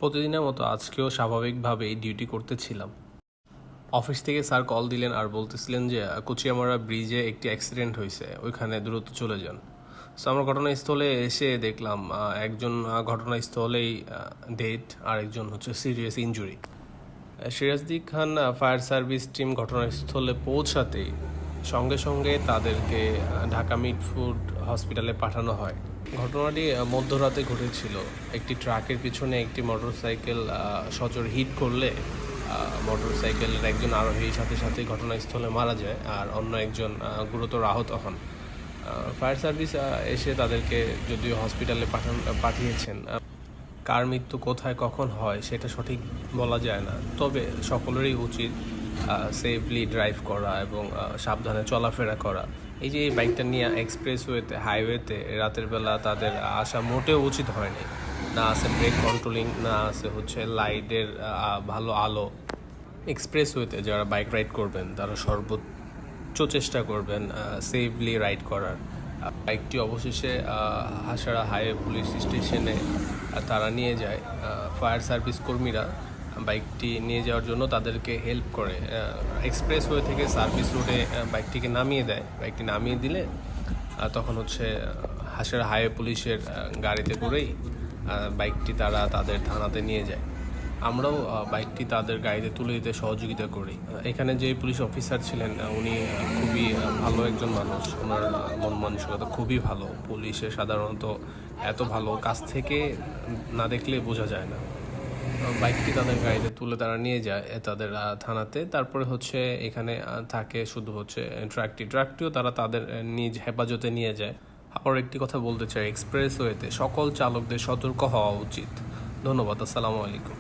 প্রতিদিনের মতো আজকেও স্বাভাবিকভাবেই ডিউটি করতেছিলাম। অফিস থেকে স্যার কল দিলেন আর বলতেছিলেন যে কুচিয়ামারা ব্রিজে একটি অ্যাক্সিডেন্ট হয়েছে, ওইখানে দ্রুত চলে যান। সো আমরা ঘটনাস্থলে এসে দেখলাম একজন ঘটনাস্থলেই ডেড আর একজন হচ্ছে সিরিয়াস ইনজুরি। সিরাজদি খান ফায়ার সার্ভিস টিম ঘটনাস্থলে পৌঁছাতেই সঙ্গে সঙ্গে তাদেরকে ঢাকা মিটফুড হসপিটালে পাঠানো হয়। ঘটনাটি মধ্যরাতে ঘটেছিল। একটি ট্রাকের পিছনে একটি মোটরসাইকেল সচর হিট করলে মোটরসাইকেলের একজন আরোহীর সাথে সাথে ঘটনাস্থলে মারা যায় আর অন্য একজন গুরুতর আহত হন। ফায়ার সার্ভিস এসে তাদেরকে যদিও হসপিটালে পাঠিয়েছেন। কার মৃত্যু কোথায় কখন হয় সেটা সঠিক বলা যায় না, তবে সকলেরই উচিত সেফলি ড্রাইভ করা এবং সাবধানে চলাফেরা করা। এই যে এই বাইকটা নিয়ে এক্সপ্রেসওয়েতে হাইওয়েতে রাতের বেলা তাদের আসা মোটেও উচিত হয়নি। না আছে ব্রেক কন্ট্রোলিং, না আছে হচ্ছে লাইটের ভালো আলো। এক্সপ্রেসওয়েতে যারা বাইক রাইড করবেন তারা সর্বোচ্চ চেষ্টা করবেন সেফলি রাইড করার। বাইকটি অবশেষে হাসাড়া হাইওয়ে পুলিশ স্টেশনে তারা নিয়ে যায়। ফায়ার সার্ভিস কর্মীরা বাইকটি নিয়ে যাওয়ার জন্য তাদেরকে হেল্প করে। এক্সপ্রেসওয়ে থেকে সার্ভিস রোডে বাইকটিকে নামিয়ে দেয়। বাইকটি নামিয়ে দিলে তখন হচ্ছে হাসাড়া হাইওয়ে পুলিশের গাড়িতে করেই বাইকটি তারা তাদের থানাতে নিয়ে যায়। আমরাও বাইকটি তাদের গাড়িতে তুলে দিতে সহযোগিতা করি। এখানে যে পুলিশ অফিসার ছিলেন উনি খুবই ভালো একজন মানুষ। ওনার মন মানসিকতা খুবই ভালো। পুলিশে সাধারণত এত ভালো কাছ থেকে না দেখলে বোঝা যায় না। বাইকটি তাদের গাড়িতে তুলে তারা নিয়ে যায় তাদের থানাতে। তারপরে হচ্ছে এখানে থাকে শুধু হচ্ছে ট্রাকটিও তারা তাদের নিজ হেফাজতে নিয়ে যায়। আবার একটি কথা বলতে চাই, এক্সপ্রেসওয়েতে সকল চালকদের সতর্ক হওয়া উচিত। ধন্যবাদ। আসসালামু আলাইকুম।